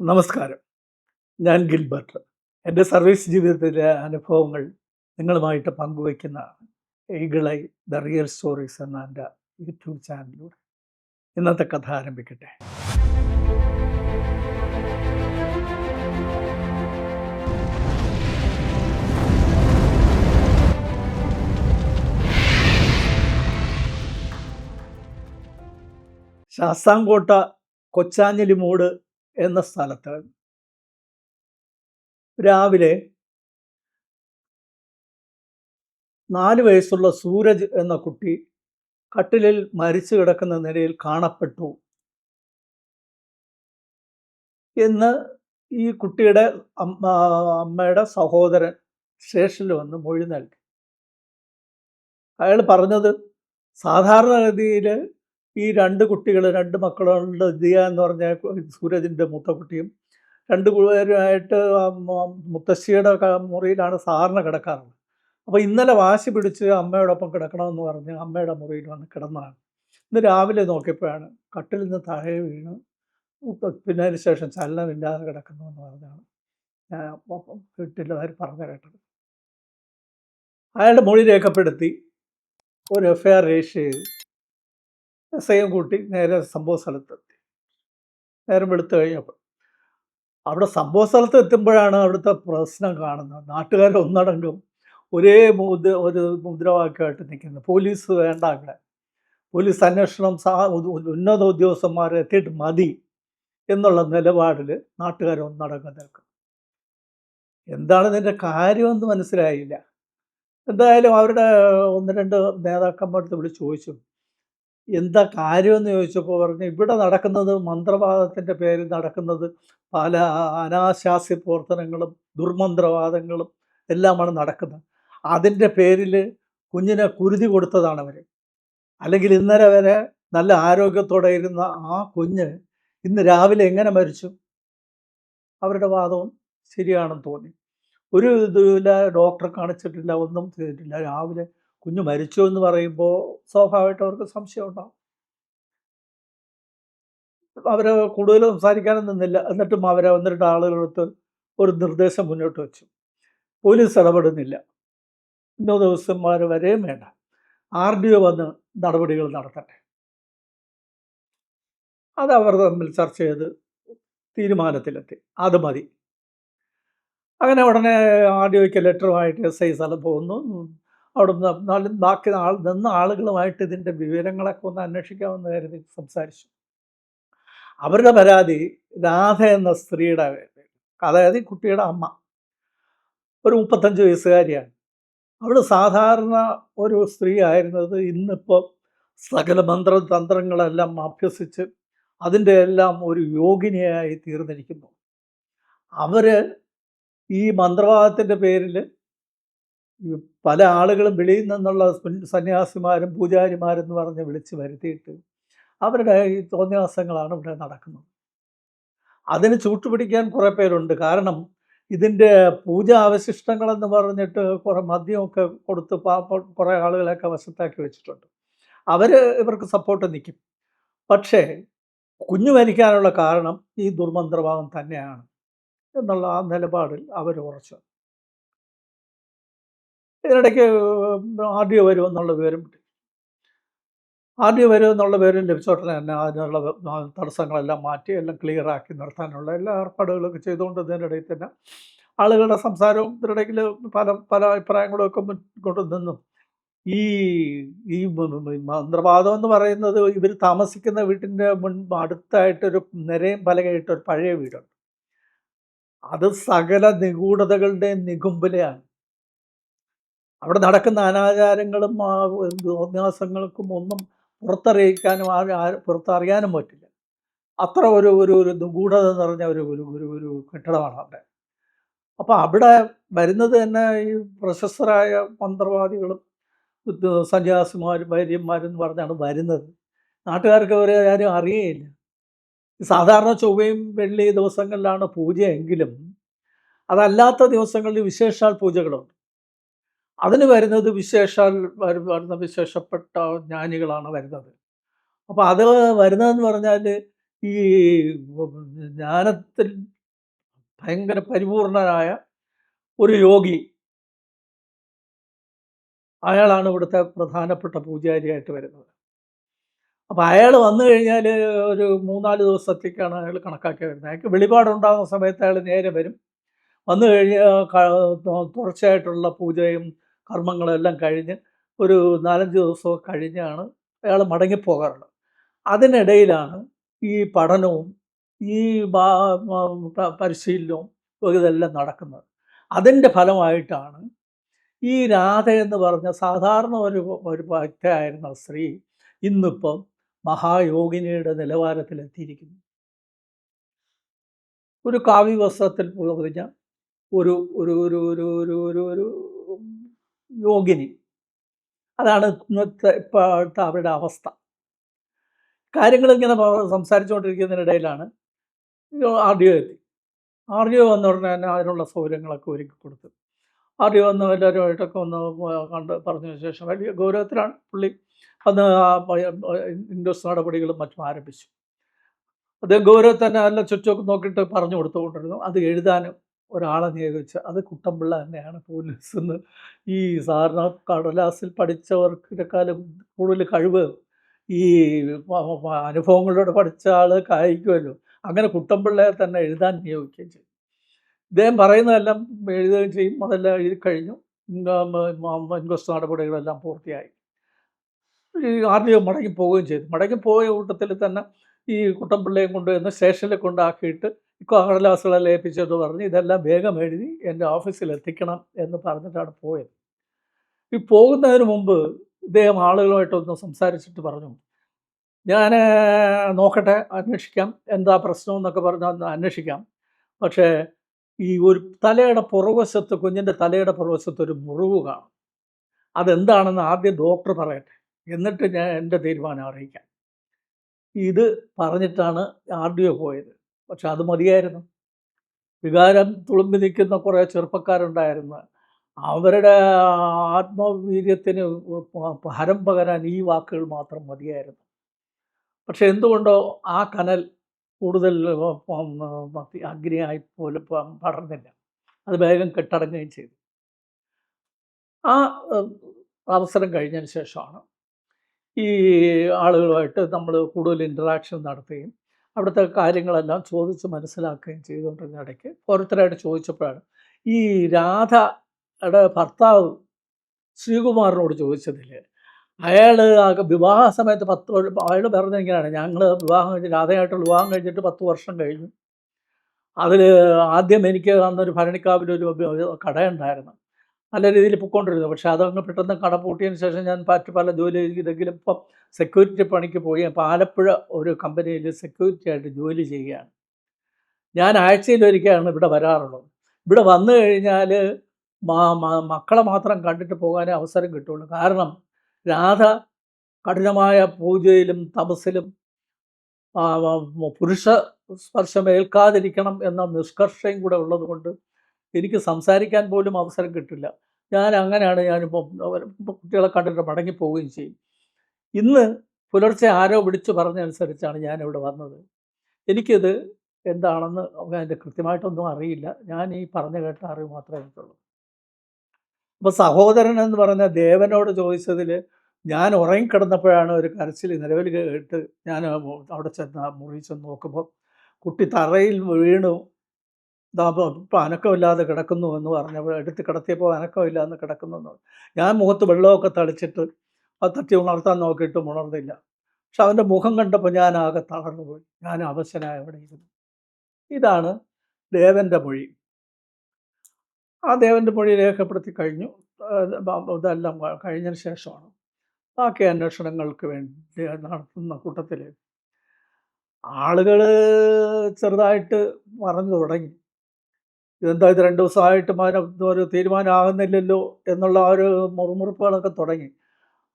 നമസ്കാരം. ഞാൻ ഗിൽബർട്ട്. എൻ്റെ സർവീസ് ജീവിതത്തിലെ അനുഭവങ്ങൾ നിങ്ങളുമായിട്ട് പങ്കുവയ്ക്കുന്ന eagle I the real stories എന്ന എൻ്റെ യൂട്യൂബ് ചാനലിലൂടെ ഇന്നത്തെ കഥ ആരംഭിക്കട്ടെ. ശാസ്താംകോട്ട കൊച്ചാഞ്ഞിലിമൂട് എന്ന സ്ഥലത്ത് രാവിലെ 4 വയസ്സുള്ള സൂരജ് എന്ന കുട്ടി കട്ടിലിൽ മരിച്ചു കിടക്കുന്ന നിലയിൽ കാണപ്പെട്ടു എന്ന് ഈ കുട്ടിയുടെ അമ്മയുടെ സഹോദരൻ സ്റ്റേഷനിൽ വന്ന് മൊഴി നൽകി. അയാൾ പറഞ്ഞത് സാധാരണഗതിയിൽ ഈ 2 കുട്ടികൾ 2 മക്കളുണ്ട്. ദിയ എന്ന് പറഞ്ഞ സൂരജിൻ്റെ മൂത്ത കുട്ടിയും 2 പേരുമായിട്ട് മുത്തശ്ശിയുടെ മുറിയിലാണ് സാധാരണ കിടക്കാറുള്ളത്. അപ്പോൾ ഇന്നലെ വാശി പിടിച്ച് അമ്മയോടൊപ്പം കിടക്കണമെന്ന് പറഞ്ഞ് അമ്മയുടെ മുറിയിൽ വന്ന് കിടന്നതാണ്. ഇന്ന് രാവിലെ നോക്കിയപ്പോഴാണ് കട്ടിൽ നിന്ന് താഴെ വീണ് പിന്നെ അതിന് ശേഷം ചലനമില്ലാതെ കിടക്കുന്നു എന്ന് പറഞ്ഞാണ് ഞാൻ വീട്ടിലുള്ളവർ പറഞ്ഞു കേട്ടത്. അയാളുടെ മൊഴി രേഖപ്പെടുത്തി ഒരു FIR രജിസ്റ്റർ ചെയ്തു. SIയും കൂട്ടി നേരെ സംഭവ സ്ഥലത്തെത്തി. നേരം വെളുത്ത് കഴിഞ്ഞപ്പോൾ അവിടെ സംഭവ സ്ഥലത്ത് എത്തുമ്പോഴാണ് അവിടുത്തെ പ്രശ്നം കാണുന്നത്. നാട്ടുകാർ ഒന്നടങ്കം ഒരേ ഒരു മുദ്രാവാക്യമായിട്ട് നിൽക്കുന്നത്. പോലീസ് വേണ്ട, അവിടെ പോലീസ് അന്വേഷണം ഉന്നത ഉദ്യോഗസ്ഥന്മാർ എത്തിയിട്ട് മതി എന്നുള്ള നിലപാടിൽ നാട്ടുകാർ ഒന്നടങ്കം നിൽക്കും. എന്താണ് ഇതിൻ്റെ കാര്യമെന്ന് മനസ്സിലായില്ല. എന്തായാലും അവരുടെ 1-2 നേതാക്കന്മാരുടെ വിളിച്ച് ചോദിച്ചു, എന്താ കാര്യമെന്ന് ചോദിച്ചപ്പോൾ പറഞ്ഞു, ഇവിടെ നടക്കുന്നത് മന്ത്രവാദത്തിൻ്റെ പേരിൽ നടക്കുന്നത് പല അനാശാസ്യ പ്രവർത്തനങ്ങളും ദുർമന്ത്രവാദങ്ങളും എല്ലാമാണ് നടക്കുന്നത്. അതിൻ്റെ പേരിൽ കുഞ്ഞിനെ കുരുതി കൊടുത്തതാണ് അവർ. അല്ലെങ്കിൽ ഇന്നലെ വരെ നല്ല ആരോഗ്യത്തോടെ ഇരുന്ന ആ കുഞ്ഞ് ഇന്ന് രാവിലെ എങ്ങനെ മരിച്ചു? അവരുടെ വാദവും ശരിയാണെന്ന് തോന്നി. ഒരു ഇതുമില്ല, ഡോക്ടറെ കാണിച്ചിട്ടില്ല, ഒന്നും ചെയ്തിട്ടില്ല. രാവിലെ കുഞ്ഞ് മരിച്ചു എന്ന് പറയുമ്പോൾ സ്വാഭാവികമായിട്ട് അവർക്ക് സംശയം ഉണ്ടാവും. അവർ കൂടുതൽ സംസാരിക്കാനും നിന്നില്ല. എന്നിട്ടും അവരെ 1-2 ആളുകളെടുത്ത് ഒരു നിർദ്ദേശം മുന്നോട്ട് വെച്ചു. പോലീസ് ഇടപെടുന്നില്ല, ഇന്നോ ദിവസന്മാർ വരെയും വേണ്ട, RDO വന്ന് നടപടികൾ നടത്തട്ടെ. അത് അവർ തമ്മിൽ ചർച്ച ചെയ്ത് തീരുമാനത്തിലെത്തി, അത് മതി. അങ്ങനെ ഉടനെ RDOയ്ക്ക് ലെറ്ററുമായിട്ട് SI സ്ഥലം പോകുന്നു. അവിടെ ബാക്കി നിന്ന ആളുകളുമായിട്ട് ഇതിൻ്റെ വിവരങ്ങളൊക്കെ ഒന്ന് അന്വേഷിക്കാമെന്ന് കരുതി സംസാരിച്ചു. അവരുടെ പരാതി രാധ എന്ന സ്ത്രീയുടെ, അതായത് കുട്ടിയുടെ അമ്മ, ഒരു 35 വയസ്സുകാരിയാണ്. അവൾ സാധാരണ ഒരു സ്ത്രീ ആയിരുന്നത് ഇന്നിപ്പോൾ സകല മന്ത്രതന്ത്രങ്ങളെല്ലാം അഭ്യസിച്ച് അതിൻ്റെ എല്ലാം ഒരു യോഗിനിയായി തീർന്നിരിക്കുന്നു. അവർ ഈ മന്ത്രവാദത്തിൻ്റെ പേരിൽ പല ആളുകളും വെളിയിൽ നിന്നുള്ള സന്യാസിമാരും പൂജാരിമാരെന്ന് പറഞ്ഞ് വിളിച്ച് വരുത്തിയിട്ട് അവരുടെ ഈ തോന്നിവാസങ്ങളാണ് ഇവിടെ നടക്കുന്നത്. അതിന് ചൂട്ടുപിടിക്കാൻ കുറേ പേരുണ്ട്. കാരണം ഇതിൻ്റെ പൂജാ അവശിഷ്ടങ്ങളെന്ന് പറഞ്ഞിട്ട് കുറേ മദ്യമൊക്കെ കൊടുത്ത് കുറേ ആളുകളെയൊക്കെ വശത്താക്കി വെച്ചിട്ടുണ്ട്. അവർ ഇവർക്ക് സപ്പോർട്ട് നിൽക്കും. പക്ഷേ കുഞ്ഞു മരിക്കാനുള്ള കാരണം ഈ ദുർമന്ത്രവാദം തന്നെയാണ് എന്നുള്ള ആ നിലപാടിൽ അവർ ഉറച്ചു. ഇതിനിടയ്ക്ക് RDO വരുമെന്നുള്ള വിവരം കിട്ടി. RDO വരുമെന്നുള്ള വിവരം ലഭിച്ചോട്ടനെ തന്നെ അതിനുള്ള തടസ്സങ്ങളെല്ലാം മാറ്റി എല്ലാം ക്ലിയറാക്കി നിർത്താനുള്ള എല്ലാ ഏർപ്പാടുകളൊക്കെ ചെയ്തുകൊണ്ട് ഇതിനിടയിൽ തന്നെ ആളുകളുടെ സംസാരവും ഇതിനിടയ്ക്ക് പല പല അഭിപ്രായങ്ങളും ഒക്കെ മുൻകൊണ്ട് നിന്നും ഈ ഈ മന്ത്രവാദം എന്ന് പറയുന്നത് ഇവർ താമസിക്കുന്ന വീട്ടിൻ്റെ അടുത്തായിട്ടൊരു നിരയും പലകയായിട്ടൊരു പഴയ വീടുണ്ട്. അത് സകല നിഗൂഢതകളുടെയും നികുംബിലെയാണ്. അവിടെ നടക്കുന്ന അനാചാരങ്ങളും തോന്നിവാസങ്ങൾക്കും ഒന്നും പുറത്തറിയിക്കാനും പുറത്തറിയാനും പറ്റില്ല. അത്ര ഒരു ഒരു ഒരു നിഗൂഢത നിറഞ്ഞ ഒരു ഒരു ഒരു ഒരു കെട്ടിടമാണ് അവിടെ. അപ്പോൾ അവിടെ വരുന്നത് തന്നെ ഈ പ്രശസ്തരായ മന്ത്രവാദികളും സന്യാസിമാരും വൈദ്യന്മാരെന്ന് പറഞ്ഞാണ് വരുന്നത്. നാട്ടുകാർക്ക് അവരെ ആരും അറിയേയില്ല. സാധാരണ ചൊവ്വയും വെള്ളി ദിവസങ്ങളിലാണ് പൂജയെങ്കിലും അതല്ലാത്ത ദിവസങ്ങളിൽ വിശേഷാൽ പൂജകളുണ്ട്. അതിന് വരുന്നത് വരുന്ന വിശേഷപ്പെട്ട ജ്ഞാനികളാണ് വരുന്നത്. അപ്പോൾ അത് വരുന്നതെന്ന് പറഞ്ഞാൽ ഈ ജ്ഞാനത്തിൽ ഭയങ്കര പരിപൂർണനായ ഒരു യോഗി, അയാളാണ് ഇവിടുത്തെ പ്രധാനപ്പെട്ട പൂജാരിയായിട്ട് വരുന്നത്. അപ്പോൾ അയാൾ വന്നു കഴിഞ്ഞാൽ ഒരു 3-4 ദിവസത്തേക്കാണ് അയാൾ കണക്കാക്കി വരുന്നത്. അയാൾക്ക് വെളിപാടുണ്ടാകുന്ന സമയത്ത് അയാൾ നേരെ വരും. വന്നു കഴിഞ്ഞ് തുടർച്ചയായിട്ടുള്ള പൂജയും കർമ്മങ്ങളും എല്ലാം കഴിഞ്ഞ് ഒരു 4-5 ദിവസമൊക്കെ കഴിഞ്ഞാണ് അയാൾ മടങ്ങിപ്പോകാറുള്ളത്. അതിനിടയിലാണ് ഈ പഠനവും ഈ പരിശീലനവും ഇതെല്ലാം നടക്കുന്നത്. അതിൻ്റെ ഫലമായിട്ടാണ് ഈ രാധ എന്ന് പറഞ്ഞ സാധാരണ ഒരു ഭക്തയായിരുന്ന സ്ത്രീ ഇന്നിപ്പം മഹായോഗിനിയുടെ നിലവാരത്തിലെത്തിയിരിക്കുന്നു. ഒരു കാവ്യ വസ്ത്രത്തിൽ പൊതിഞ്ഞ ഒരു ഒരു ഒരു ഒരു ഒരു ഒരു ഒരു യോഗിനി. അതാണ് ഇന്നത്തെ ഇപ്പോഴത്തെ അവരുടെ അവസ്ഥ. കാര്യങ്ങളിങ്ങനെ സംസാരിച്ചുകൊണ്ടിരിക്കുന്നതിനിടയിലാണ് ആർ.ഡി.ഒ എത്തി. ആർ.ഡി.ഒ വന്ന ഉടനെ തന്നെ അതിനുള്ള സൗകര്യങ്ങളൊക്കെ ഒരുക്കി കൊടുത്തു. ആർ.ഡി.ഒ വന്ന് എല്ലാവരുമായിട്ടൊക്കെ ഒന്ന് കണ്ട് പറഞ്ഞതിന് ശേഷം വലിയ ഗൗരവത്തിലാണ് പുള്ളി അന്ന് ഇൻഡോസ് നടപടികളും മറ്റും ആരംഭിച്ചു. അദ്ദേഹം ഗൗരവത്തിൽ തന്നെ എല്ലാം ചുറ്റുമൊക്കെ നോക്കിയിട്ട് പറഞ്ഞു കൊടുത്തുകൊണ്ടിരുന്നു. അത് എഴുതാനും ഒരാളെ നിയോഗിച്ച്, അത് കുട്ടൻപിള്ള തന്നെയാണ് പോലീസെന്ന്. ഈ സാധാരണ കടലാസിൽ പഠിച്ചവർക്കിനേക്കാളും കൂടുതൽ കഴിവ് ഈ അനുഭവങ്ങളിലൂടെ പഠിച്ച ആൾ കായിക്കുമല്ലോ. അങ്ങനെ കുട്ടൻപിള്ളയെ തന്നെ എഴുതാൻ നിയോഗിക്കുകയും ചെയ്തു. ഇദ്ദേഹം പറയുന്നതെല്ലാം എഴുതുകയും ചെയ്യും. അതെല്ലാം എഴുതി കഴിഞ്ഞു. ഇൻക്വസ്റ്റ് നടപടികളെല്ലാം പൂർത്തിയായി. ഈ ആർ.ഡി.ഒ മടങ്ങിപ്പോവുകയും ചെയ്തു. മടങ്ങിപ്പോയ കൂട്ടത്തിൽ തന്നെ ഈ കുട്ടൻപിള്ളയും കൊണ്ടുവന്ന് സ്റ്റേഷനിൽ കൊണ്ടാക്കിയിട്ട് കടലാസുകളെല്ലാം ഏൽപ്പിച്ചിട്ട് പറഞ്ഞ് ഇതെല്ലാം വേഗം എഴുതി എൻ്റെ ഓഫീസിൽ എത്തിക്കണം എന്ന് പറഞ്ഞിട്ടാണ് പോയത്. ഈ പോകുന്നതിന് മുമ്പ് ഇദ്ദേഹം ആളുകളുമായിട്ടൊന്ന് സംസാരിച്ചിട്ട് പറഞ്ഞു, ഞാൻ നോക്കട്ടെ, അന്വേഷിക്കാം, എന്താ പ്രശ്നം എന്നൊക്കെ പറഞ്ഞ് ഒന്ന് അന്വേഷിക്കാം. പക്ഷേ ഈ ഒരു തലയുടെ പുറകുവശത്ത്, കുഞ്ഞിൻ്റെ തലയുടെ പുറകുവശത്ത് ഒരു മുറിവ് കാണും. അതെന്താണെന്ന് ആദ്യം ഡോക്ടർ പറയട്ടെ, എന്നിട്ട് ഞാൻ എൻ്റെ തീരുമാനം അറിയിക്കാം. ഇത് പറഞ്ഞിട്ടാണ് ആർ.ഡി.ഒ പോയത്. പക്ഷെ അത് മതിയായിരുന്നു. വികാരം തുളുമ്പി നിൽക്കുന്ന കുറേ ചെറുപ്പക്കാരുണ്ടായിരുന്നു. അവരുടെ ആത്മവീര്യത്തിന് ഹരം പകരാൻ ഈ വാക്കുകൾ മാത്രം മതിയായിരുന്നു. പക്ഷെ എന്തുകൊണ്ടോ ആ കനൽ കൂടുതൽ അഗ്നിയായി പോലും പടർന്നില്ല. അത് വേഗം കെട്ടടങ്ങുകയും ചെയ്തു. ആ അവസരം കഴിഞ്ഞതിന് ശേഷമാണ് ഈ ആളുകളുമായിട്ട് നമ്മൾ കൂടുതൽ ഇൻറ്ററാക്ഷൻ നടത്തുകയും അവിടുത്തെ കാര്യങ്ങളെല്ലാം ചോദിച്ച് മനസ്സിലാക്കുകയും ചെയ്തുകൊണ്ടിരുന്ന ഇടയ്ക്ക് ഓരോരുത്തരായിട്ട് ചോദിച്ചപ്പോഴാണ് ഈ രാധയുടെ ഭർത്താവ് ശ്രീകുമാറിനോട് ചോദിച്ചതിൽ അയാൾ വിവാഹ സമയത്ത് അയാൾ പറഞ്ഞത് ഇങ്ങനെയാണ്, ഞങ്ങൾ രാധയായിട്ടുള്ള വിവാഹം കഴിഞ്ഞിട്ട് 10 വർഷം കഴിഞ്ഞു. അതിൽ ആദ്യം എനിക്ക് അന്നൊരു ഭരണിക്കാവിലൊരു കടയുണ്ടായിരുന്നു, നല്ല രീതിയിൽ പൊയ്ക്കൊണ്ടിരുന്നു. പക്ഷേ അതങ്ങ് പെട്ടെന്ന് കട പൂട്ടിയതിന് ശേഷം ഞാൻ പല ജോലി ചെയ്തെങ്കിലും ഇപ്പം സെക്യൂരിറ്റി പണിക്ക് പോയി. അപ്പോൾ ആലപ്പുഴ ഒരു കമ്പനിയിൽ സെക്യൂരിറ്റി ആയിട്ട് ജോലി ചെയ്യുകയാണ്. ഞാൻ ആഴ്ചയിലൊരിക്കലാണ് ഇവിടെ വരാറുള്ളത്. ഇവിടെ വന്നു കഴിഞ്ഞാൽ മക്കളെ മാത്രം കണ്ടിട്ട് പോകാനേ അവസരം കിട്ടുള്ളൂ. കാരണം രാധ കഠിനമായ പൂജയിലും തപസ്സിലും പുരുഷ സ്പർശം ഏൽക്കാതിരിക്കണം എന്ന നിഷ്കർഷയും കൂടെ ഉള്ളതുകൊണ്ട് എനിക്ക് സംസാരിക്കാൻ പോലും അവസരം കിട്ടില്ല. അങ്ങനെയാണ് ഞാനിപ്പോൾ കുട്ടികളെ കണ്ടിട്ട് മടങ്ങിപ്പോവുകയും ചെയ്യും. ഇന്ന് പുലർച്ചെ ആരോ വിളിച്ചു പറഞ്ഞതനുസരിച്ചാണ് ഞാനിവിടെ വന്നത്. എനിക്കിത് എന്താണെന്ന് അതിൻ്റെ കൃത്യമായിട്ടൊന്നും അറിയില്ല. ഞാൻ ഈ പറഞ്ഞു കേട്ട അറിവ് മാത്രമേ എനിക്കുള്ളൂ. അപ്പോൾ സഹോദരൻ എന്ന് പറഞ്ഞ ദേവനോട് ചോദിച്ചതിൽ ഞാൻ ഉറങ്ങിക്കിടന്നപ്പോഴാണ് ഒരു കരച്ചിൽ നിലവിൽ കേട്ട് ഞാൻ അവിടെ ചെന്ന് മുറി ചെന്ന് നോക്കുമ്പോൾ കുട്ടി തറയിൽ വീണു, ഇപ്പം അനക്കമില്ലാതെ കിടക്കുന്നു എന്ന് പറഞ്ഞപ്പോൾ എടുത്ത് കിടത്തിയപ്പോൾ അനക്കമില്ലാതെ കിടക്കുന്നു എന്ന് പറഞ്ഞു. ഞാൻ മുഖത്ത് വെള്ളമൊക്കെ തളിച്ചിട്ട് അത് തട്ടി ഉണർത്താൻ നോക്കിയിട്ടും ഉണർന്നില്ല. പക്ഷെ അവൻ്റെ മുഖം കണ്ടപ്പോൾ ഞാൻ ആകെ തളർന്നു പോയി. ഞാൻ അവശനായി അവിടെ ഇരുന്നു. ഇതാണ് ദേവൻ്റെ മൊഴി. ആ ദേവൻ്റെ മൊഴി രേഖപ്പെടുത്തി കഴിഞ്ഞു. ഇതെല്ലാം കഴിഞ്ഞതിന് ശേഷമാണ് ബാക്കി അന്വേഷണങ്ങൾക്ക് വേണ്ടി നടത്തുന്ന കൂട്ടത്തിൽ ആളുകൾ ചെറുതായിട്ട് പറഞ്ഞു തുടങ്ങി, ഇതെന്താ ഇത് 2 ദിവസമായിട്ടും ഒരു തീരുമാനമാകുന്നില്ലല്ലോ എന്നുള്ള ഒരു മുറുമുറുപ്പുകളൊക്കെ തുടങ്ങി.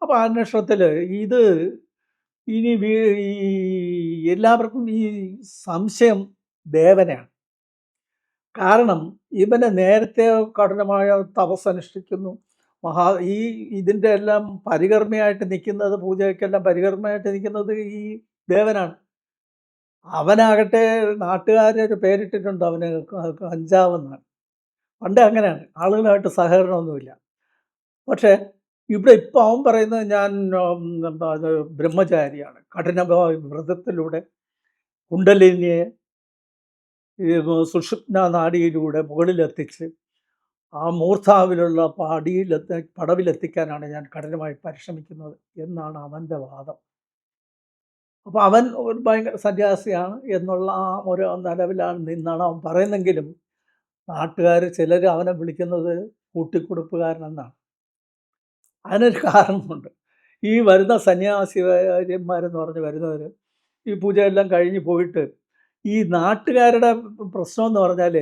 അപ്പോൾ അന്വേഷണത്തിൽ ഇത് ഇനി എല്ലാവർക്കും ഈ സംശയം ദേവനെയാണ്. കാരണം ഇവന് നേരത്തെ കഠിനമായ തപസ്സനുഷ്ഠിക്കുന്നു. ഇതിൻ്റെ എല്ലാം പരികർമ്മിയായിട്ട് നിൽക്കുന്നത്, പൂജയ്ക്കെല്ലാം പരികർമ്മിയായിട്ട് നിൽക്കുന്നത് ഈ ദേവനാണ്. അവനാകട്ടെ നാട്ടുകാരൊരു പേരിട്ടിട്ടുണ്ട് അവന് കഞ്ചാവെന്നാണ്. പണ്ടേ അങ്ങനെയാണ്. ആളുകളുമായിട്ട് സഹകരണമൊന്നുമില്ല. പക്ഷേ ഇവിടെ ഇപ്പം അവൻ പറയുന്നത് ഞാൻ അത് ബ്രഹ്മചാരിയാണ്. കഠിനമായ വ്രതത്തിലൂടെ കുണ്ടലിനിയെ ഈ സുഷുമ്നാ നാഡിയിലൂടെ മുകളിലെത്തിച്ച് ആ മൂർധാവിലുള്ള പടവിലെത്തിക്കാനാണ് ഞാൻ കഠിനമായി പരിശ്രമിക്കുന്നത് എന്നാണ് അവൻ്റെ വാദം. അപ്പോൾ അവൻ ഒരു ഭയങ്കര സന്യാസിയാണ് എന്നുള്ള ആ ഒരു നിലവിലാണ് നിന്നാണ് അവൻ പറയുന്നെങ്കിലും നാട്ടുകാർ ചിലർ അവനെ വിളിക്കുന്നത് കൂട്ടിക്കൊടുപ്പുകാരനെന്നാണ്. അതിനൊരു കാരണമുണ്ട്. ഈ വരുന്ന സന്യാസിമാരെന്ന് പറഞ്ഞ് വരുന്നവർ ഈ പൂജയെല്ലാം കഴിഞ്ഞ് പോയിട്ട് ഈ നാട്ടുകാരുടെ പ്രശ്നം എന്ന് പറഞ്ഞാൽ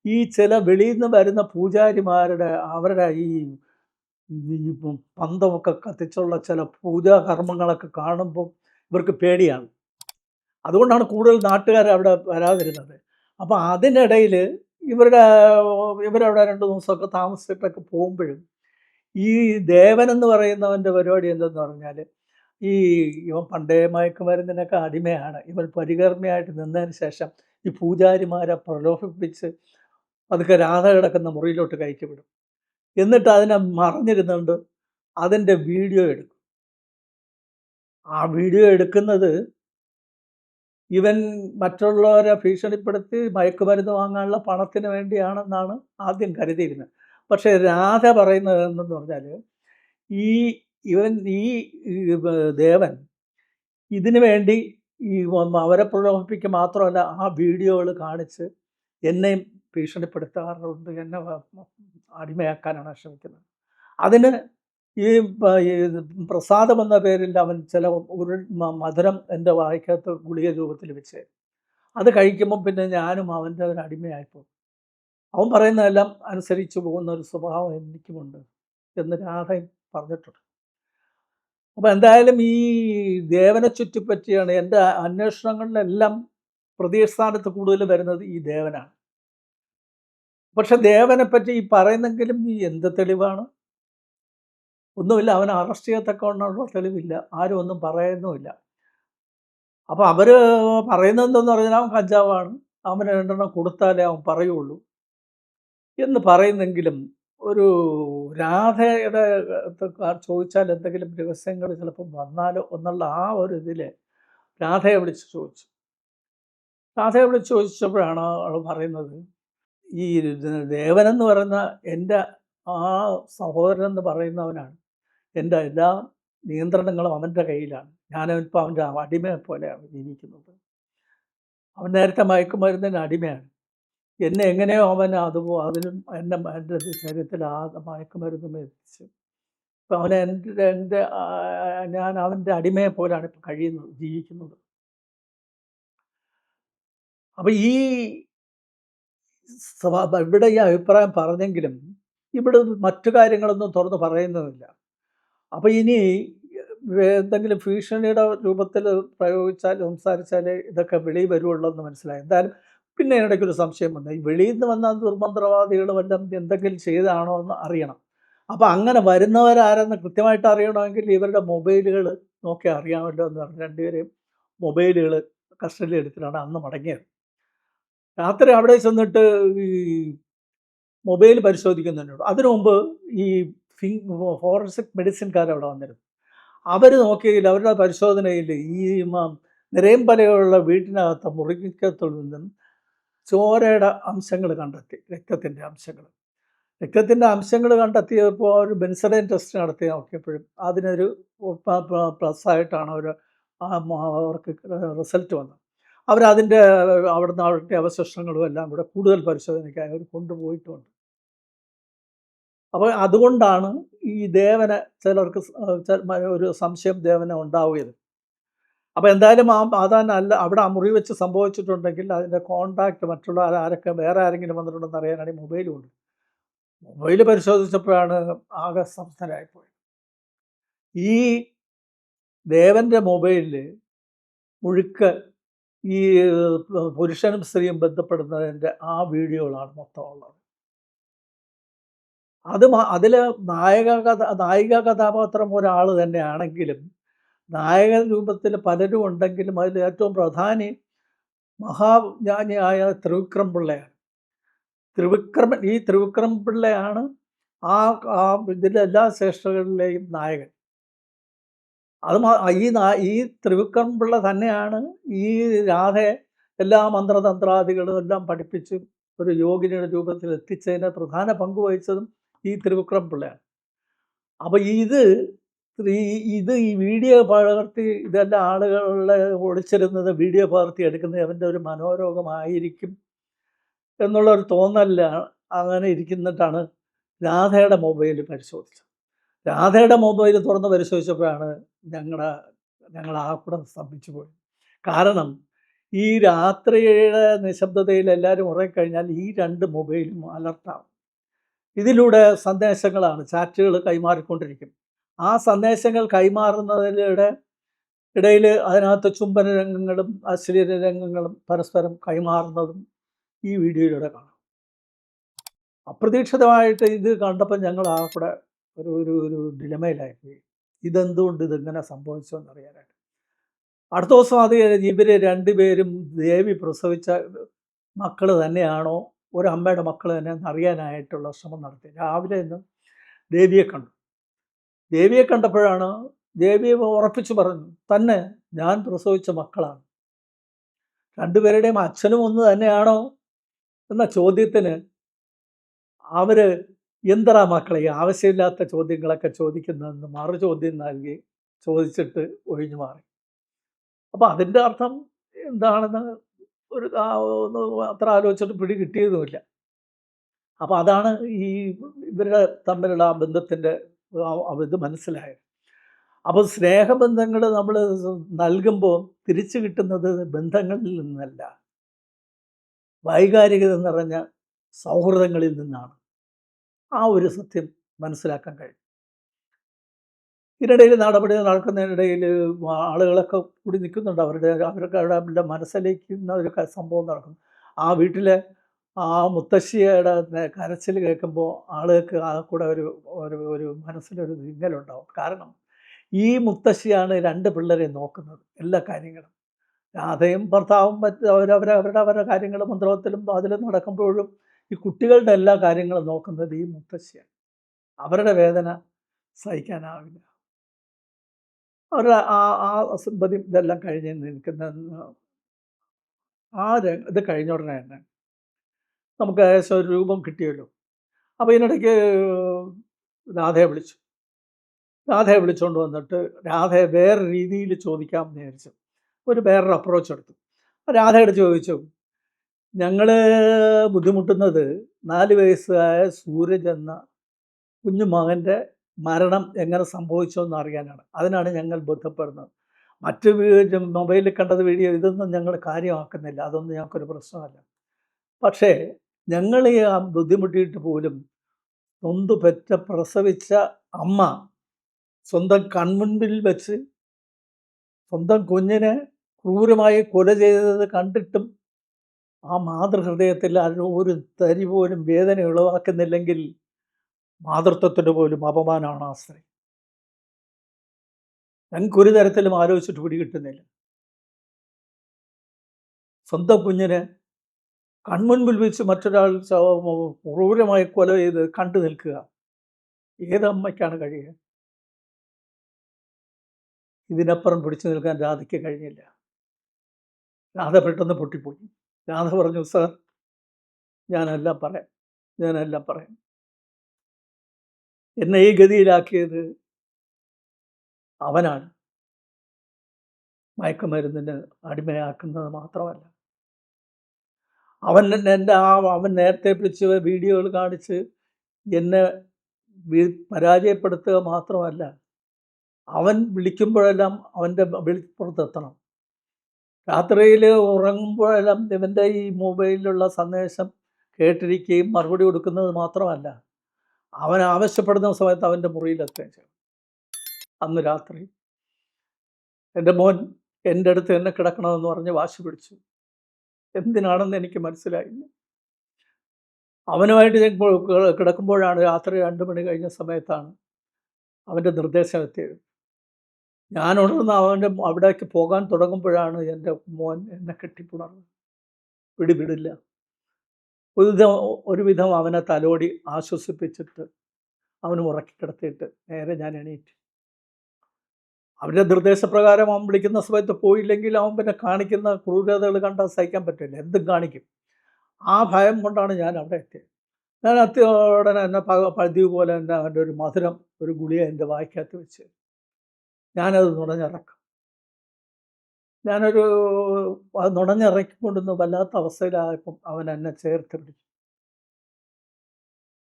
ഈ ചില വെളിയിൽ നിന്ന് വരുന്ന പൂജാരിമാരുടെ അവരുടെ ഈ പന്തമൊക്കെ കത്തിച്ചുള്ള ചില പൂജാ കർമ്മങ്ങളൊക്കെ കാണുമ്പോൾ ഇവർക്ക് പേടിയാണ്. അതുകൊണ്ടാണ് കൂടുതൽ നാട്ടുകാർ അവിടെ വരാതിരുന്നത്. അപ്പോൾ അതിനിടയിൽ ഇവരുടെ ഇവരവിടെ 2 ദിവസമൊക്കെ താമസിച്ചിട്ടൊക്കെ പോകുമ്പോഴും ഈ ദേവനെന്ന് പറയുന്നവൻ്റെ പരിപാടി എന്തെന്ന് പറഞ്ഞാൽ ഈ ഇവൻ പണ്ടേ മയക്കുമരുന്നിനൊക്കെ അടിമയാണ്. ഇവൻ പരികർമ്മിയായിട്ട് നിന്നതിന് ശേഷം ഈ പൂജാരിമാരെ പ്രലോഭിപ്പിച്ച് പതുക്കെ രാധ കിടക്കുന്ന മുറിയിലോട്ട് കയറ്റി വിടും. എന്നിട്ട് അതിനെ മറഞ്ഞിരുന്നുകൊണ്ട് അതിൻ്റെ വീഡിയോ എടുക്കും. ആ വീഡിയോ എടുക്കുന്നത് ഇവൻ മറ്റുള്ളവരെ ഭീഷണിപ്പെടുത്തി മയക്കുമരുന്ന് വാങ്ങാനുള്ള പണത്തിന് വേണ്ടിയാണെന്നാണ് ആദ്യം കരുതിയിരുന്നത്. പക്ഷേ രാധ പറയുന്നത് എന്തെന്ന് പറഞ്ഞാൽ ഈ ഇവൻ ഈ ദേവൻ ഇതിനു വേണ്ടി ഈ അവരെ പ്രലോഭിപ്പിക്കുക മാത്രമല്ല ആ വീഡിയോകൾ കാണിച്ച് എന്നെയും ഭീഷണിപ്പെടുത്താറുണ്ട്. എന്നെ അടിമയാക്കാനാണ് ശ്രമിക്കുന്നത്. അതിന് ഈ പ്രസാദം എന്ന പേരിൽ അവൻ ചില ഒരു മധുരം എൻ്റെ വായ്ക്കകത്ത് ഗുളിക രൂപത്തിൽ വെച്ച് അത് കഴിക്കുമ്പം പിന്നെ ഞാനും അവൻ്റെ ഒരു അടിമയായിപ്പോകും. അവൻ പറയുന്നതെല്ലാം അനുസരിച്ച് പോകുന്ന ഒരു സ്വഭാവം എനിക്കുമുണ്ട് എന്ന് രാധയും പറഞ്ഞിട്ടുണ്ട്. അപ്പോൾ എന്തായാലും ഈ ദേവനെ ചുറ്റിപ്പറ്റിയാണ് എൻ്റെ അന്വേഷണങ്ങളിലെല്ലാം പ്രതിസ്ഥാനത്ത് കൂടുതൽ വരുന്നത് ഈ ദേവനാണ്. പക്ഷെ ദേവനെപ്പറ്റി ഈ പറയുന്നെങ്കിലും ഈ എന്ത് തെളിവാണ്? ഒന്നുമില്ല. അവനെ അറസ്റ്റ് ചെയ്യത്തക്കവണ്ണമുള്ള തെളിവില്ല. ആരും ഒന്നും പറയുന്നുമില്ല. അപ്പോൾ അവർ പറയുന്നത് എന്തെന്ന് പറഞ്ഞാൽ അവൻ കഞ്ചാവാണ്, അവന് 2 കൊടുത്താലേ അവൻ പറയുള്ളൂ എന്ന് പറയുന്നെങ്കിലും ഒരു രാധയുടെ ചോദിച്ചാൽ എന്തെങ്കിലും രഹസ്യങ്ങൾ ചിലപ്പം വന്നാലോ എന്നുള്ള ആ ഒരു ഇതിൽ രാധയെ വിളിച്ച് ചോദിച്ചു. രാധയെ വിളിച്ച് ചോദിച്ചപ്പോഴാണ് അവൾ പറയുന്നത് ഈ ദേവനെന്ന് പറയുന്ന എൻ്റെ ആ സഹോദരൻ എന്ന് പറയുന്നവനാണ്. എൻ്റെ എല്ലാ നിയന്ത്രണങ്ങളും അവൻ്റെ കയ്യിലാണ്. ഞാനിപ്പോൾ അവൻ്റെ അടിമയെ പോലെയാണ് ജീവിക്കുന്നത്. അവൻ നേരത്തെ മയക്കുമരുന്നിന് അടിമയാണ്. എന്നെ എങ്ങനെയോ അവൻ അതിലും എൻ്റെ ശരീരത്തിൽ ആ മയക്കുമരുന്നും എത്തിച്ചു. ഇപ്പം അവൻ ഞാൻ അവൻ്റെ അടിമയെ പോലെയാണ് ഇപ്പം ജീവിക്കുന്നത്. അപ്പം ഇവിടെ ഈ അഭിപ്രായം പറഞ്ഞെങ്കിലും ഇവിടെ മറ്റു കാര്യങ്ങളൊന്നും തുറന്ന് പറയുന്നുമില്ല. അപ്പോൾ ഇനി എന്തെങ്കിലും ഭീഷണിയുടെ രൂപത്തിൽ പ്രയോഗിച്ചാൽ സംസാരിച്ചാൽ ഇതൊക്കെ വെളിയിൽ വരുവുള്ളൂ എന്ന് മനസ്സിലായി. എന്തായാലും പിന്നെ ഇടയ്ക്കൊരു സംശയം വന്നു. ഈ വെളിയിൽ നിന്ന് വന്ന ദുർമന്ത്രവാദികൾ വല്ലതും എന്തെങ്കിലും ചെയ്തതാണോ എന്ന് അറിയണം. അപ്പോൾ അങ്ങനെ വരുന്നവരാരെന്ന് കൃത്യമായിട്ട് അറിയണമെങ്കിൽ ഇവരുടെ മൊബൈലുകൾ നോക്കി അറിയാമല്ലോ എന്ന് പറഞ്ഞ് 2 പേരെയും മൊബൈലുകൾ കസ്റ്റഡിയിൽ എടുത്തിട്ടാണ് അന്ന് മടങ്ങിയത്. രാത്രി അവിടെ ചെന്നിട്ട് ഈ മൊബൈൽ പരിശോധിക്കുന്നുണ്ട്. അതിനു മുമ്പ് ഈ ഫോറൻസിക് മെഡിസിൻകാരവിടെ വന്നിരുന്നു. അവർ നോക്കിയതിൽ അവരുടെ പരിശോധനയിൽ ഈ നിറയമ്പലയുള്ള വീട്ടിനകത്ത് മുറിക്കത്തിൽ നിന്നും ചോരയുടെ അംശങ്ങൾ കണ്ടെത്തി. രക്തത്തിൻ്റെ അംശങ്ങൾ കണ്ടെത്തിയപ്പോൾ ഒരു ബെൻസഡൈൻ ടെസ്റ്റ് നടത്തി നോക്കിയപ്പോഴും അതിനൊരു പ്ലസ്സായിട്ടാണ് അവർക്ക് റിസൾട്ട് വന്നത്. അവരതിൻ്റെ അവിടുന്ന് അവരുടെ അവശിഷ്ടങ്ങളും എല്ലാം കൂടെ കൂടുതൽ പരിശോധനയ്ക്കായി അവർ കൊണ്ടുപോയിട്ടുണ്ട്. അപ്പോൾ അതുകൊണ്ടാണ് ഈ ദേവനെ ചിലർക്ക് ഒരു സംശയം ദേവനെ ഉണ്ടാവുകയത്. അപ്പോൾ എന്തായാലും അല്ല അവിടെ ആ മുറി വെച്ച് സംഭവിച്ചിട്ടുണ്ടെങ്കിൽ അതിൻ്റെ കോണ്ടാക്റ്റ് മറ്റുള്ള ആരൊക്കെ വേറെ ആരെങ്കിലും വന്നിട്ടുണ്ടെന്ന് അറിയാനാണ് മൊബൈലുമുണ്ട്. മൊബൈൽ പരിശോധിച്ചപ്പോഴാണ് ആകെ സംസ്ഥരായിപ്പോയത്. ഈ ദേവൻ്റെ മൊബൈലിൽ മുഴുക്ക ഈ പുരുഷനും സ്ത്രീയും ബന്ധപ്പെടുന്നതിൻ്റെ ആ വീഡിയോകളാണ് മൊത്തം ഉള്ളത്. അതിൽ നായിക കഥാപാത്രം ഒരാൾ തന്നെയാണെങ്കിലും നായക രൂപത്തിൽ പലരും ഉണ്ടെങ്കിലും അതിൽ ഏറ്റവും പ്രധാനി മഹാജ്ഞാനിയായ ത്രിവിക്രം പിള്ളയാണ്. ഈ ത്രിവിക്രം പിള്ളയാണ് ആ ആ ഇതിലെ എല്ലാ ശ്രേഷ്ഠകളിലെയും നായകൻ. അത് ഈ ത്രിവിക്രം പിള്ള തന്നെയാണ് ഈ രാധയെ എല്ലാ മന്ത്രതന്ത്രാദികളും എല്ലാം പഠിപ്പിച്ച് ഒരു യോഗിനിയുടെ രൂപത്തിൽ എത്തിച്ചതിന് പ്രധാന പങ്ക് വഹിച്ചതും ഈ ത്രിവിക്രം പിള്ളയാണ്. അപ്പോൾ ഈ വീഡിയോ പകർത്തി ഇതെല്ലാം ആളുകളെ ഒളിച്ചിരുന്നത് വീഡിയോ പകർത്തി എടുക്കുന്നത് അവൻ്റെ ഒരു മനോരോഗമായിരിക്കും എന്നുള്ളൊരു തോന്നലിലാണ് അങ്ങനെ ഇരിക്കുന്നിട്ടാണ് രാധയുടെ മൊബൈൽ പരിശോധിച്ചത്. രാധയുടെ മൊബൈൽ തുറന്ന് പരിശോധിച്ചപ്പോഴാണ് ഞങ്ങൾ ആ കൂടെ സ്തംഭിച്ചു പോയി. കാരണം ഈ രാത്രിയുടെ നിശബ്ദതയിൽ എല്ലാവരും ഉറങ്ങിക്കഴിഞ്ഞാൽ ഈ 2 മൊബൈലും അലർട്ടാവും. ഇതിലൂടെ സന്ദേശങ്ങളാണ്, ചാറ്റുകൾ കൈമാറിക്കൊണ്ടിരിക്കും. ആ സന്ദേശങ്ങൾ കൈമാറുന്നതിലൂടെ ഇടയിൽ അതിനകത്ത് ചുംബന രംഗങ്ങളും അശ്ലീല രംഗങ്ങളും പരസ്പരം കൈമാറുന്നതും ഈ വീഡിയോയിലൂടെ കാണാം. അപ്രതീക്ഷിതമായിട്ട് ഇത് കണ്ടപ്പോൾ ഞങ്ങൾ ആ കൂടെ ഒരു ഒരു ഒരു ഡിലമയിലായിപ്പോയി. ഇതെന്തുകൊണ്ട് ഇതിങ്ങനെ സംഭവിച്ചതെന്നറിയാനായിട്ട്. അടുത്ത ദിവസം അത് ഇവർ 2 പേരും ദേവി പ്രസവിച്ച മക്കൾ തന്നെയാണോ, ഒരു അമ്മയുടെ മക്കൾ തന്നെ അറിയാനായിട്ടുള്ള ശ്രമം നടത്തി. രാവിലെ ഇന്ന് ദേവിയെ കണ്ടു. ദേവിയെ കണ്ടപ്പോഴാണ് ദേവി ഉറപ്പിച്ചു പറഞ്ഞു, തന്നെ ഞാൻ പ്രസവിച്ച മക്കളാണ്. 2 പേരുടെയും അച്ഛനും ഒന്ന് തന്നെയാണോ എന്ന ചോദ്യത്തിന് അവർ എന്തടാ മക്കളെ ഈ ആവശ്യമില്ലാത്ത ചോദ്യങ്ങളൊക്കെ ചോദിക്കുന്നതെന്ന് മറു ചോദ്യം നൽകി ചോദിച്ചിട്ട് ഒഴിഞ്ഞു മാറി. അപ്പോൾ അതിൻ്റെ അർത്ഥം എന്താണെന്ന് ഒരു അത്ര ആലോചിച്ചിട്ട് പിടി കിട്ടിയതുമില്ല. അപ്പോൾ അതാണ് ഈ ഇവരുടെ തമ്മിലുള്ള ആ ബന്ധത്തിൻ്റെ ഇത് മനസ്സിലായത്. അപ്പോൾ സ്നേഹബന്ധങ്ങൾ നമ്മൾ നൽകുമ്പോൾ തിരിച്ചു കിട്ടുന്നത് ബന്ധങ്ങളിൽ നിന്നല്ല, വൈകാരികത നിറഞ്ഞ സൗഹൃദങ്ങളിൽ നിന്നാണ്. ആ ഒരു സത്യം മനസ്സിലാക്കാൻ കഴിയും. ഇതിനിടയിൽ നടപടി നടക്കുന്നതിനിടയിൽ ആളുകളൊക്കെ കൂടി നിൽക്കുന്നുണ്ട്. അവരുടെ മനസ്സിലേക്കുന്ന ഒരു സംഭവം നടക്കുന്നു. ആ വീട്ടിലെ ആ മുത്തശ്ശിയുടെ കരച്ചിൽ കേൾക്കുമ്പോൾ ആളുകൾക്ക് ആ കൂടെ ഒരു ഒരു ഒരു മനസ്സിലൊരു വിങ്ങലുണ്ടാവും. കാരണം ഈ മുത്തശ്ശിയാണ് 2 പിള്ളേരെ നോക്കുന്നത്, എല്ലാ കാര്യങ്ങളും. രാധയും ഭർത്താവും അവരുടെ കാര്യങ്ങളും മന്ത്രത്തിലും അതിലും നടക്കുമ്പോഴും ഈ കുട്ടികളുടെ എല്ലാ കാര്യങ്ങളും നോക്കുന്നത് ഈ മുത്തശ്ശിയാണ്. അവരുടെ വേദന സഹിക്കാനാവില്ല. അവരുടെ ആ സിമ്പതി ഇതെല്ലാം കഴിഞ്ഞ് നിൽക്കുന്ന ഇത് കഴിഞ്ഞ ഉടനെ തന്നെ നമുക്ക് ഏകദേശം ഒരു രൂപം കിട്ടിയല്ലോ. അപ്പോൾ ഇതിനിടയ്ക്ക് രാധയെ വിളിച്ചു. രാധയെ വിളിച്ചുകൊണ്ട് വന്നിട്ട് രാധയെ വേറെ രീതിയിൽ ചോദിക്കാമെന്ന് വിചാരിച്ചു. വേറൊരു അപ്രോച്ച് എടുത്തു. രാധയോട് ചോദിച്ചു, ഞങ്ങൾ ബുദ്ധിമുട്ടുന്നത് 4 വയസ്സായ സൂരജ് എന്ന കുഞ്ഞു മകൻ്റെ മരണം എങ്ങനെ സംഭവിച്ചോന്ന് അറിയാനാണ്. അതിനാണ് ഞങ്ങൾ ബന്ധപ്പെടുന്നത്. മറ്റ് മൊബൈലിൽ കണ്ടത് വീഡിയോ ഇതൊന്നും ഞങ്ങൾ കാര്യമാക്കുന്നില്ല. അതൊന്നും ഞങ്ങൾക്കൊരു പ്രശ്നമല്ല. പക്ഷേ ഞങ്ങൾ ഈ ബുദ്ധിമുട്ടിയിട്ട് പോലും പ്രസവിച്ച അമ്മ സ്വന്തം കൺമുൻപിൽ വെച്ച് സ്വന്തം കുഞ്ഞിനെ ക്രൂരമായി കൊല ചെയ്തത് കണ്ടിട്ടും ആ മാതൃഹൃദയത്തിൽ ഒരു തരി പോലും വേദന ഉളവാക്കുന്നില്ലെങ്കിൽ മാതൃത്വത്തിന് പോലും അപമാനമാണ് ആ സ്ത്രീ. ഞങ്ങൾക്കൊരു തരത്തിലും ആലോചിച്ചിട്ട് പിടി കിട്ടുന്നില്ല. സ്വന്തം കുഞ്ഞിനെ കൺമുൻപിൽ വെച്ച് മറ്റൊരാൾ ക്രൂരമായി കൊല ചെയ്ത് കണ്ടു നിൽക്കുക ഏതമ്മയ്ക്കാണ് കഴിയുക? ഇതിനപ്പുറം പിടിച്ചു നിൽക്കാൻ രാധയ്ക്ക് കഴിഞ്ഞില്ല. രാധ പെട്ടെന്ന് പൊട്ടിപ്പോയി. രാധ പറഞ്ഞു, സാർ ഞാനെല്ലാം പറയാം. എന്നെ ഈ ഗതിയിലാക്കിയത് അവനാണ്. മയക്കുമരുന്നിന് അടിമയാക്കുന്നത് മാത്രമല്ല, അവൻ നേരത്തെ പിടിച്ച് വീഡിയോകൾ കാണിച്ച് എന്നെ പരാജയപ്പെടുത്തുക മാത്രമല്ല, അവൻ വിളിക്കുമ്പോഴെല്ലാം അവൻ്റെ വെളിപ്പുറത്തെത്തണം. രാത്രിയിൽ ഉറങ്ങുമ്പോഴെല്ലാം ഇവൻ്റെ ഈ മൊബൈലിലുള്ള സന്ദേശം കേട്ടിരിക്കുകയും മറുപടി കൊടുക്കുന്നത് മാത്രമല്ല, അവൻ ആവശ്യപ്പെടുന്ന സമയത്ത് അവൻ്റെ മുറിയിലെത്തുകയും ചെയ്യും. അന്ന് രാത്രി എൻ്റെ മോൻ എൻ്റെ അടുത്ത് തന്നെ കിടക്കണമെന്ന് പറഞ്ഞ് വാശി പിടിച്ചു. എന്തിനാണെന്ന് എനിക്ക് മനസ്സിലായില്ല. അവനുമായിട്ട് ഞാൻ കിടക്കുമ്പോഴാണ് രാത്രി 2 മണി കഴിഞ്ഞ സമയത്താണ് അവൻ്റെ നിർദ്ദേശം എത്തിയത്. ഞാൻ ഉണർന്ന് അവിടേക്ക് പോകാൻ തുടങ്ങുമ്പോഴാണ് എൻ്റെ മോൻ എന്നെ കെട്ടിപ്പുണർന്നത്. പിടിവിടില്ല. ഒരുവിധം ഒരുവിധം അവനെ തലോടി ആശ്വസിപ്പിച്ചിട്ട് അവന് ഉറക്കി കിടത്തിയിട്ട് നേരെ ഞാൻ എണീറ്റു. അവരുടെ നിർദ്ദേശപ്രകാരം അവൻ വിളിക്കുന്ന സമയത്ത് പോയില്ലെങ്കിൽ അവൻ പിന്നെ കാണിക്കുന്ന ക്രൂരതകൾ കണ്ടാൽ സഹിക്കാൻ പറ്റില്ല. എന്തും കാണിക്കും. ആ ഭയം കൊണ്ടാണ് ഞാൻ അവിടെ എത്തിയത്. ഞാൻ എത്തിയ ഉടനെ തന്നെ പതിവ് പോലെ തന്നെ അവൻ്റെ ഒരു മധുരം ഒരു ഗുളിക എൻ്റെ വായ്ക്കകത്ത് വെച്ച് ഞാനത് നുണഞ്ഞിറക്കും. ഞാനൊരു അത് നുണഞ്ഞിറക്കിക്കൊണ്ടുവന്ന് വല്ലാത്ത അവസ്ഥയിലായപ്പം അവൻ എന്നെ ചേർത്ത് പിടിച്ചു.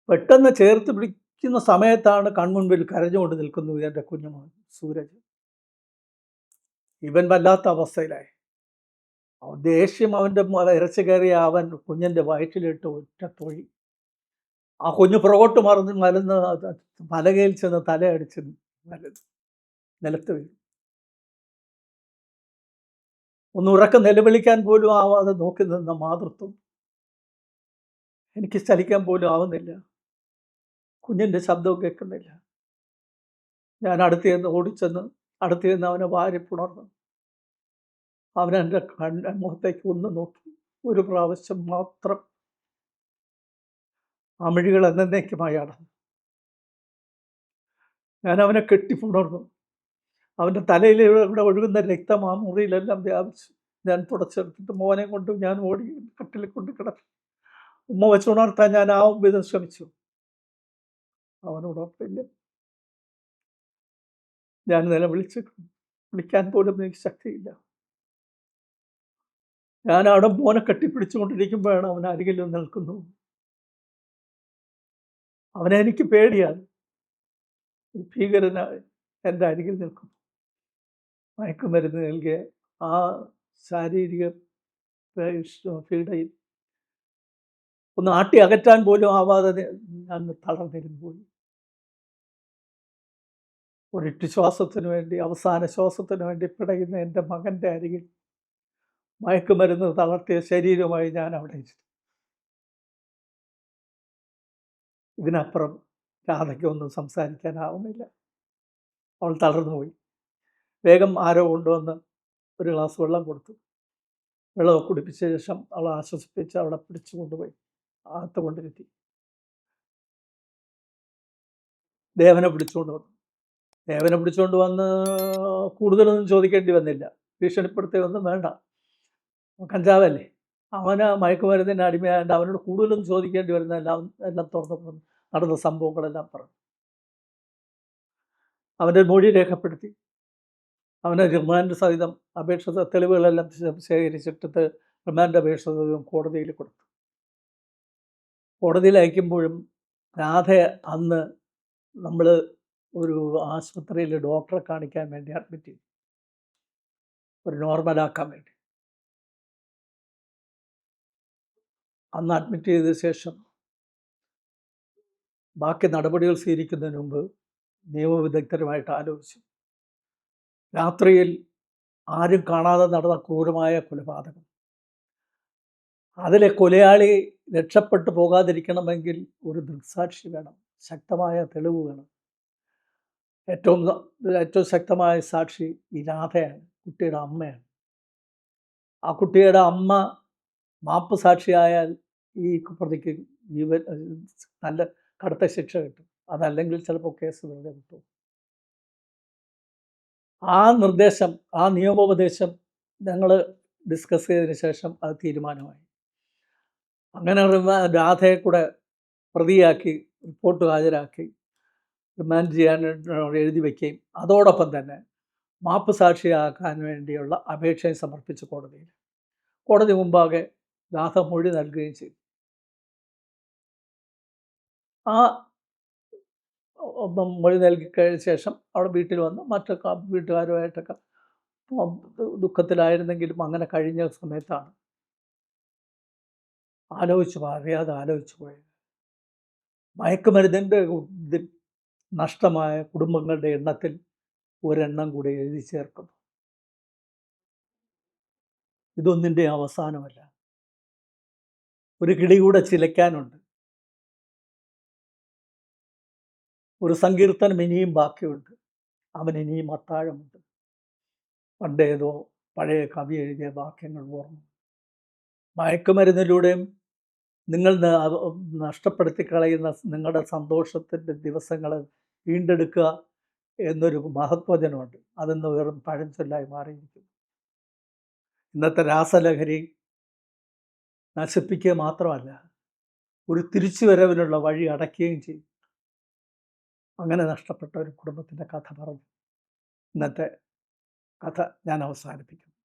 പെട്ടെന്ന് ചേർത്ത് പിടിക്കുന്ന സമയത്താണ് കൺമുൻപിൽ കരഞ്ഞുകൊണ്ട് നിൽക്കുന്നു എൻ്റെ കുഞ്ഞുമോൻ സൂരജ്. ഇവൻ വല്ലാത്ത അവസ്ഥയിലായി. ദേഷ്യം അവൻ്റെ ഇരച്ച് കയറിയ അവൻ കുഞ്ഞിൻ്റെ വയറ്റിലിട്ട് ഒറ്റ തൊഴി. ആ കുഞ്ഞ് പുറകോട്ട് മലന്ന് പലകയിൽ ചെന്ന് തലയടിച്ച് നിലത്ത് വീണു. ഒന്ന് ഉറക്കം നിലവിളിക്കാൻ പോലും ആവാതെ നോക്കി നിന്ന മാതൃത്വം എനിക്ക് ചലിക്കാൻ പോലും ആവുന്നില്ല. കുഞ്ഞിൻ്റെ ശബ്ദവും കേൾക്കുന്നില്ല. ഞാൻ അടുത്ത് ചെന്ന് അവനെ വാരി പുണർന്നു. അവനെൻ്റെ മുഖത്തേക്ക് ഒന്ന് നോക്കി ഒരു പ്രാവശ്യം മാത്രം ആ മിഴികൾ എന്നേക്കുമായി അടഞ്ഞു. ഞാൻ അവനെ കെട്ടിപ്പുണർന്നു. അവൻ്റെ തലയിൽ ഇവിടെ ഒഴുകുന്ന രക്തം ആ മുറിയിലെല്ലാം വ്യാപിച്ചു. ഞാൻ തുടച്ചെടുത്തിട്ട് മോനെ കൊണ്ട് ഞാൻ ഓടി കട്ടിലിൽ കൊണ്ട് കിടത്തി. ഉമ്മ വെച്ചുണർത്താൻ ഞാൻ ആ വിധം ശ്രമിച്ചു. അവനുണർത്തില്ല. ഞാൻ വിളിക്കാൻ പോലും എനിക്ക് ശക്തിയില്ല. ഞാൻ അവിടെ മോനെ കെട്ടിപ്പിടിച്ചുകൊണ്ടിരിക്കുമ്പോഴാണ് അവൻ അരികിൽ നിൽക്കുന്നു. അവനെ എനിക്ക് പേടിയാണ്. ഭീകരനായി എൻ്റെ അരികിൽ നിൽക്കുന്നു. മയക്കുമരുന്ന് നൽകിയ ആ ശാരീരിക പീഡയിൽ ഒന്ന് ആട്ടി അകറ്റാൻ പോലും ആവാതെ ഞാൻ തളർന്നിരുന്നു പോയി. ഒരിറ്റു ശ്വാസത്തിന് വേണ്ടി, അവസാന ശ്വാസത്തിന് വേണ്ടി പിടയുന്ന എൻ്റെ മകൻ്റെ അരികിൽ മയക്കുമരുന്ന് തളർത്തിയ ശരീരമായി ഞാൻ അവിടെ ഇരുന്നു. ഇതിനപ്പുറം രാധയ്ക്കൊന്നും സംസാരിക്കാനാവുന്നില്ല. അവൾ തളർന്നുപോയി. വേഗം ആരോ കൊണ്ടുവന്ന് ഒരു ഗ്ലാസ് വെള്ളം കൊടുത്തു. വെള്ളം കുടിപ്പിച്ച ശേഷം അവളെ ആശ്വസിപ്പിച്ച് അവളെ പിടിച്ചു കൊണ്ടുപോയി അകത്ത് കൊണ്ടിരുത്തി. ദേവനെ പിടിച്ചുകൊണ്ട് വന്ന് കൂടുതലൊന്നും ചോദിക്കേണ്ടി വന്നില്ല. ഭീഷണിപ്പെടുത്തുകയൊന്നും വേണ്ട. കഞ്ചാവല്ലേ, അവന് മയക്കുമരുന്നിന് അടിമയായതുകൊണ്ട് അവനോട് കൂടുതലൊന്നും ചോദിക്കേണ്ടി വരുന്ന എല്ലാം തുറന്നു നടന്ന സംഭവങ്ങളെല്ലാം പറഞ്ഞു. അവൻ്റെ മൊഴി രേഖപ്പെടുത്തി. അവനെ റിമാൻഡ് സഹിതം തെളിവുകളെല്ലാം ശേഖരിച്ചിട്ട് റിമാൻഡ് അപേക്ഷ സഹിതം കോടതിയിൽ കൊടുത്തു. കോടതിയിൽ അയക്കുമ്പോഴും രാധയെ അന്ന് നമ്മൾ ഒരു ആശുപത്രിയിൽ ഡോക്ടറെ കാണിക്കാൻ വേണ്ടി അഡ്മിറ്റ് ചെയ്തു, ഒരു നോർമലാക്കാൻ വേണ്ടി. അന്ന് അഡ്മിറ്റ് ചെയ്ത ശേഷം ബാക്കി നടപടികൾ സ്വീകരിക്കുന്നതിന് മുമ്പ് നിയമവിദഗ്ധരുമായിട്ട് ആലോചിച്ചു. രാത്രിയിൽ ആരും കാണാതെ നടന്ന ക്രൂരമായ കൊലപാതകം, അതിലെ കൊലയാളി രക്ഷപ്പെട്ടു പോകാതിരിക്കണമെങ്കിൽ ഒരു ദൃക്സാക്ഷി വേണം, ശക്തമായ തെളിവ് വേണം. ഏറ്റവും ശക്തമായ സാക്ഷി ഈ രാധയാണ്, കുട്ടിയുടെ അമ്മയാണ്. ആ കുട്ടിയുടെ അമ്മ മാപ്പ് സാക്ഷിയായാൽ ഈ പ്രതിക്ക് നല്ല കടുത്ത ശിക്ഷ കിട്ടും. അതല്ലെങ്കിൽ ചിലപ്പോൾ കേസ് വെറുതെ കിട്ടും. ആ നിർദ്ദേശം, ആ നിയമോപദേശം ഞങ്ങൾ ഡിസ്കസ് ചെയ്തതിന് ശേഷം അത് തീരുമാനമായി. അങ്ങനെ രാധയെ കൂടെ പ്രതിയാക്കി റിപ്പോർട്ട് ഹാജരാക്കി റിമാൻഡ് ചെയ്യാൻ എഴുതി വയ്ക്കുകയും അതോടൊപ്പം തന്നെ മാപ്പ് സാക്ഷിയാക്കാൻ വേണ്ടിയുള്ള അപേക്ഷയും സമർപ്പിച്ചു കോടതിയിൽ. കോടതി മുമ്പാകെ രാധ മൊഴി നൽകുകയും ചെയ്തു. ആ മൊഴി നൽകിക്കഴിഞ്ഞ ശേഷം അവിടെ വീട്ടിൽ വന്ന് മറ്റു വീട്ടുകാരുമായിട്ടൊക്കെ ദുഃഖത്തിലായിരുന്നെങ്കിലും അങ്ങനെ കഴിഞ്ഞ സമയത്താണ് അറിയാതെ ആലോചിച്ചു പോയത്. മയക്കുമരുന്നിൻ്റെ ഇതിൽ നഷ്ടമായ കുടുംബങ്ങളുടെ എണ്ണത്തിൽ ഒരെണ്ണം കൂടി എഴുതി ചേർക്കുന്നു. ഇതൊന്നിൻ്റെ അവസാനമല്ല, ഒരു കിളി കൂടെ ചിലയ്ക്കാനുണ്ട്. ഒരു സങ്കീർത്തനം ഇനിയും ബാക്കിയുണ്ട്. അവൻ ഇനിയും അത്താഴമുണ്ട്. പണ്ടേതോ പഴയ കവി എഴുതിയ വാക്യങ്ങൾ ഓർമ്മ. മയക്കുമരുന്നിലൂടെയും നിങ്ങൾ നഷ്ടപ്പെടുത്തി കളയുന്ന നിങ്ങളുടെ സന്തോഷത്തിൻ്റെ ദിവസങ്ങൾ വീണ്ടെടുക്കുക എന്നൊരു മഹത്വചനമുണ്ട്. അതിന്ന് വെറും പഴഞ്ചൊല്ലായി മാറിയിരിക്കുന്നു. ഇന്നത്തെ രാസലഹരി നശിപ്പിക്കുക മാത്രമല്ല, ഒരു തിരിച്ചുവരവിനുള്ള വഴി അടയ്ക്കുകയും ചെയ്യും. അങ്ങനെ നഷ്ടപ്പെട്ട ഒരു കുടുംബത്തിൻ്റെ കഥ പറഞ്ഞു ഇന്നത്തെ കഥ ഞാൻ അവസാനിപ്പിക്കുന്നു.